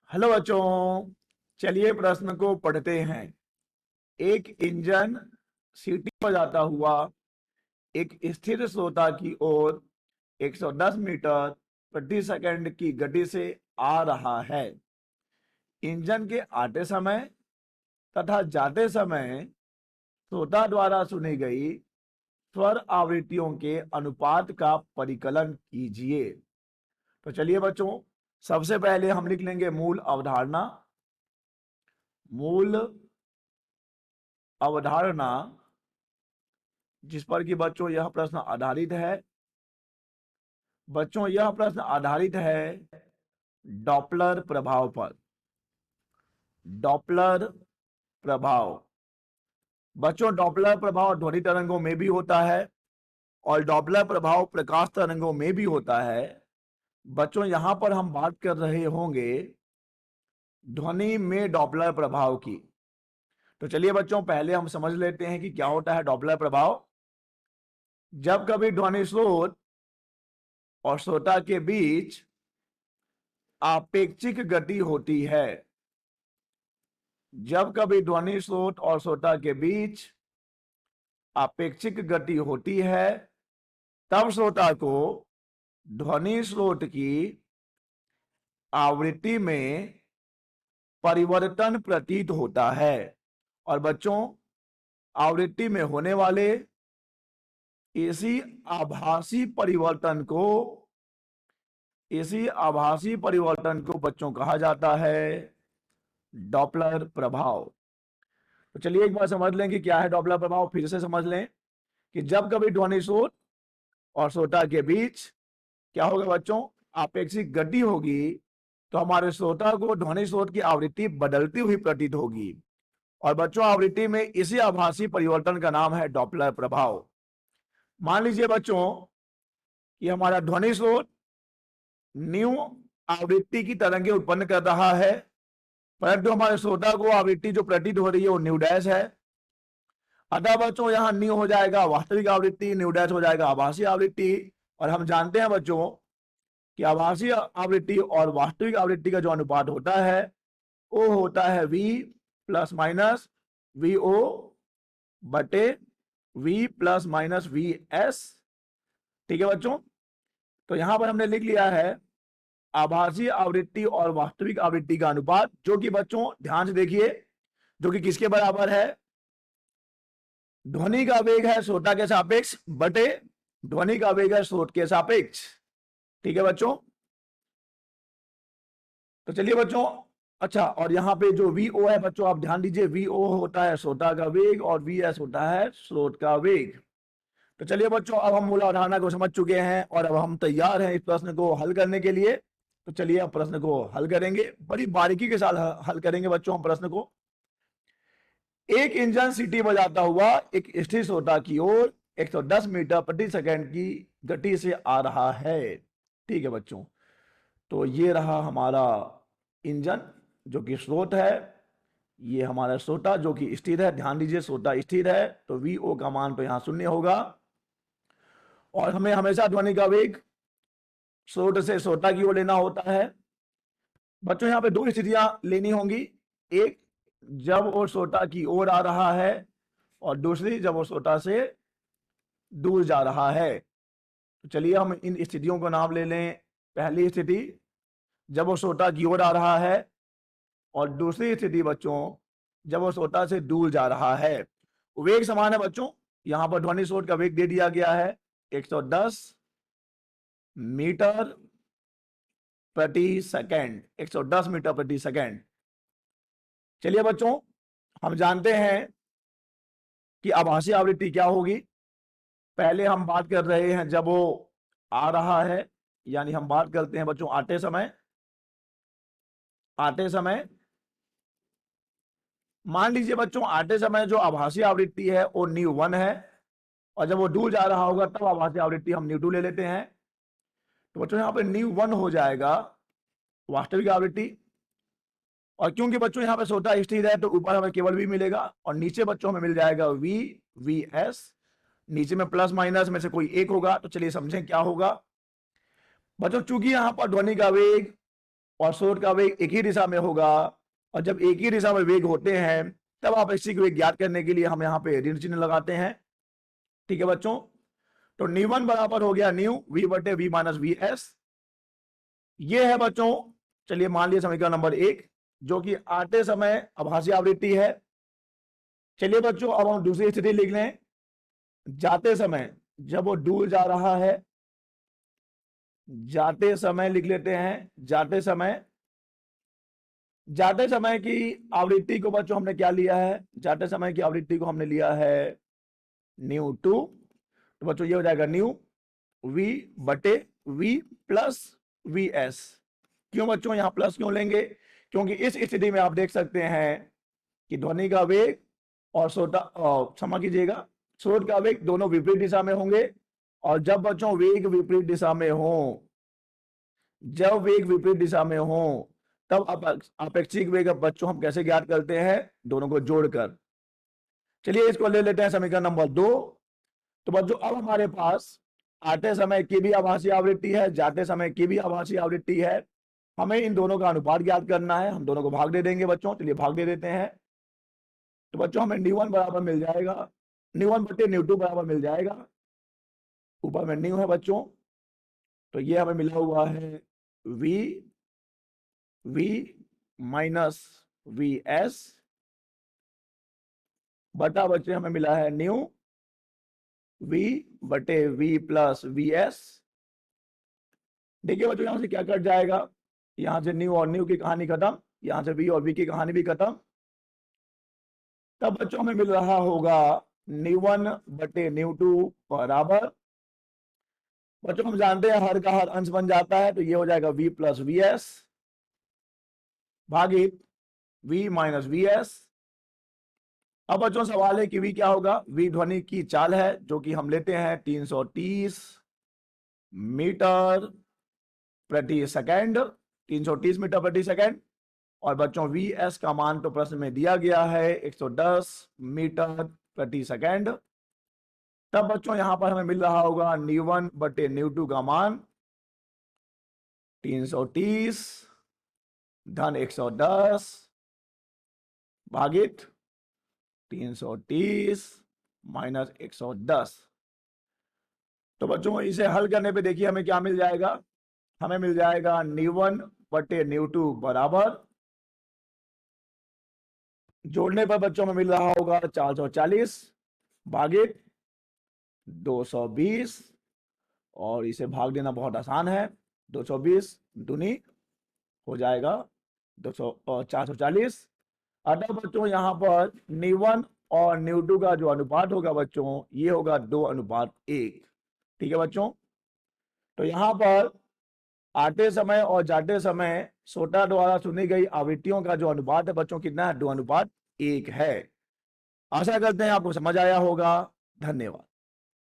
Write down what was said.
Hello बच्चों, चलिए प्रश्न को पढ़ते हैं। एक इंजन सीटी बजाता हुआ एक स्थिर श्रोता की ओर 110 मीटर प्रति सेकंड की गति से आ रहा है। इंजन के आते समय तथा जाते समय श्रोता द्वारा सुनी गई स्वर आवृत्तियों के अनुपात का परिकलन कीजिए। तो चलिए बच्चों, सबसे पहले हम लिख लेंगे मूल अवधारणा। मूल अवधारणा जिस पर कि बच्चों यह प्रश्न आधारित है। बच्चों यह प्रश्न आधारित है डॉपलर प्रभाव पर। डॉपलर प्रभाव बच्चों, डॉपलर प्रभाव ध्वनि तरंगों में भी होता है और डॉपलर प्रभाव प्रकाश तरंगों में भी होता है। बच्चों यहां पर हम बात कर रहे होंगे ध्वनि में डॉपलर प्रभाव की। तो चलिए बच्चों, पहले हम समझ लेते हैं कि क्या होता है डॉपलर प्रभाव। जब कभी ध्वनि स्रोत और श्रोता के बीच आपेक्षिक गति होती है, जब कभी ध्वनि स्रोत और श्रोता के बीच आपेक्षिक गति होती है, तब श्रोता को ध्वनि स्रोत की आवृत्ति में परिवर्तन प्रतीत होता है। और बच्चों, आवृत्ति में होने वाले इसी आभासी परिवर्तन को बच्चों कहा जाता है डॉपलर प्रभाव। तो चलिए एक बार समझ लें कि क्या है डॉपलर प्रभाव। फिर से समझ लें कि जब कभी ध्वनि स्रोत और श्रोता के बीच क्या होगा बच्चों, आपेक्षिक गति होगी, तो हमारे श्रोता को ध्वनि स्रोत की आवृत्ति बदलती हुई प्रतीत होगी। और बच्चों, आवृत्ति में इसी आभासी परिवर्तन का नाम है डॉपलर प्रभाव। मान लीजिए बच्चों कि हमारा ध्वनि स्रोत न्यू आवृत्ति की तरंगें उत्पन्न कर रहा है, परंतु हमारे श्रोता को आवृत्ति जो प्रतीत हो रही है वो न्यू डैश है। अतः बच्चों यहां न्यू हो जाएगा वास्तविक आवृत्ति, न्यू डैश हो जाएगा आभासी आवृत्ति। और हम जानते हैं बच्चों कि आभासी आवृत्ति और वास्तविक आवृत्ति का जो अनुपात होता है वो होता है V प्लस माइनस VO बटे V प्लस माइनस VS। ठीक है बच्चों, तो यहां पर हमने लिख लिया है आभासी आवृत्ति और वास्तविक आवृत्ति का अनुपात, जो कि बच्चों ध्यान से देखिए, जो कि किसके बराबर है, ध्वनि का वेग है श्रोता के सापेक्ष बटे ध्वनि का वेग है स्रोत के सापेक्ष। ठीक है बच्चों, तो चलिए बच्चों, अच्छा, और यहाँ पे जो VO है बच्चों आप ध्यान दीजिए, VO होता है श्रोता का वेग और VS होता है स्रोत का वेग। तो चलिए बच्चों, अब हम मूल अवधारणा को समझ चुके हैं और अब हम तैयार हैं इस प्रश्न को हल करने के लिए। तो चलिए अब प्रश्न को हल करेंगे, बड़ी बारीकी के साथ हल करेंगे बच्चों हम प्रश्न को। एक इंजन सीटी बजाता हुआ एक स्थिर श्रोता की ओर 110 मीटर प्रति सेकंड की गति से आ रहा है। ठीक है बच्चों, तो ये रहा हमारा इंजन जो कि स्रोत है, ये हमारा श्रोता जो कि स्थिर है। ध्यान दीजिए श्रोता स्थिर है तो VO का मान तो यहां 0 होगा। और हमें हमेशा ध्वनि का वेग स्रोत से श्रोता की ओर लेना होता है। बच्चों यहाँ पे दो स्थितियां लेनी होंगी, एक जब वो श्रोता की ओर आ रहा है और दूसरी जब वो श्रोता से दूर जा रहा है। तो चलिए हम इन स्थितियों को नाम ले लें। पहली स्थिति जब वो श्रोता की ओर आ रहा है और दूसरी स्थिति बच्चों जब वो श्रोता से दूर जा रहा है। वेग समान है बच्चों, यहां पर ध्वनि स्रोत का वेग दे दिया गया है 110 मीटर प्रति सेकंड, 110 मीटर प्रति सेकंड। चलिए बच्चों, हम जानते हैं कि आभासी आवृत्ति क्या होगी। पहले हम बात कर रहे हैं जब वो आ रहा है, यानी हम बात करते हैं बच्चों आते समय मान लीजिए बच्चों आते समय जो आभासी आवृत्ति है वो ν1 है, और जब वो दूर जा रहा होगा तब आभासी आवृत्ति हम ν2 ले लेते हैं। तो बच्चों यहाँ पे ν1 हो जाएगा वास्तविक आवृत्ति, और क्योंकि बच्चों यहाँ पे श्रोता स्थिर है तो ऊपर हमें केवल V मिलेगा और नीचे बच्चों हमें मिल जाएगा V VS। नीचे में प्लस माइनस में से कोई एक होगा। तो चलिए समझें क्या होगा बच्चों। चूंकि यहाँ पर ध्वनि का वेग और स्रोत का वेग एक ही दिशा में होगा, और जब एक ही दिशा में वेग होते हैं तब अपेक्षिक वेग ज्ञात करने के लिए हम यहाँ पे ऋण चिन्ह लगाते हैं। ठीक है बच्चों, तो न्यू1 बराबर हो गया न्यू v बटे v माइनस वी एस। ये है बच्चों, चलिए मान लिया समीकरण नंबर 1, जो कि आते समय आभासी आवृत्ति है। चलिए बच्चों अब हम दूसरी स्थिति लिख लें। जाते समय, जब वो दूर जा रहा है, जाते समय लिख लेते हैं। जाते समय की आवृत्ति को बच्चों हमने क्या लिया है, जाते समय की आवृत्ति को हमने लिया है न्यू2। तो बच्चों ये हो जाएगा न्यू v बटे v प्लस वी एस। क्यों बच्चों यहां प्लस क्यों लेंगे, क्योंकि इस स्थिति में आप देख सकते हैं कि ध्वनि का वेग और क्षमा कीजिएगा, स्रोत का वेग दोनों विपरीत दिशा में होंगे। और जब बच्चों वेग विपरीत दिशा में हो, जब वेग विपरीत दिशा में हो तब अपेक्षिक वेग बच्चों हम कैसे ज्ञात करते हैं, दोनों को जोड़कर। चलिए इसको ले लेते हैं समीकरण नंबर 2। तो बच्चों अब हमारे पास आते समय की भी आभासी आवृत्ति है, जाते समय की भी आभासी आवृत्ति है। हमें इन दोनों का अनुपात ज्ञात करना है, हम दोनों को भाग दे देंगे बच्चों। चलिए भाग दे देते हैं। तो बच्चों हमें न्यू1 बराबर मिल जाएगा, न्यू1 बटे न्यू2 बराबर मिल जाएगा। ऊपर में न्यू है बच्चों, तो ये हमें मिला हुआ है v माइनस वी एस बटा बच्चे हमें मिला है न्यू v बटे v प्लस वी एस। देखिए बच्चों यहां से क्या कट जाएगा, यहां से न्यू और न्यू की कहानी खत्म, यहां से v और v की कहानी भी खत्म। तब बच्चों हमें मिल रहा होगा न्यू1 बटे न्यू2 बराबर, बच्चों हम जानते हैं हर का हर अंश बन जाता है, तो ये हो जाएगा v प्लस वी एस भागित v माइनस वी एस। अब बच्चों सवाल है कि v क्या होगा, v ध्वनि की चाल है जो कि हम लेते हैं 330 मीटर प्रति सेकंड, 330 मीटर प्रति सेकंड। और बच्चों वी एस का मान तो प्रश्न में दिया गया है 110 मीटर प्रति सेकंड। तब बच्चों यहां पर हमें मिल रहा होगा न्यू1 बटे न्यू2 का मान 330 धन 110 भागित 330 माइनस 110। तो बच्चों इसे हल करने पे देखिए हमें क्या मिल जाएगा, हमें मिल जाएगा न्यू1 बटे न्यू2 बराबर, जोड़ने पर बच्चों में मिल रहा होगा 440 भागित 220, और इसे भाग देना बहुत आसान है, 220 दूनी हो जाएगा 440। अतः बच्चों यहाँ पर न्यू1 और न्यू2 का जो अनुपात होगा बच्चों, ये होगा 2:1। ठीक है बच्चों, तो यहाँ पर आते समय और जाते समय सोटा द्वारा सुनी गई आवृत्तियों का जो अनुपात है बच्चों कितना है, 2:1 है। आशा करते हैं आपको समझ आया होगा। धन्यवाद।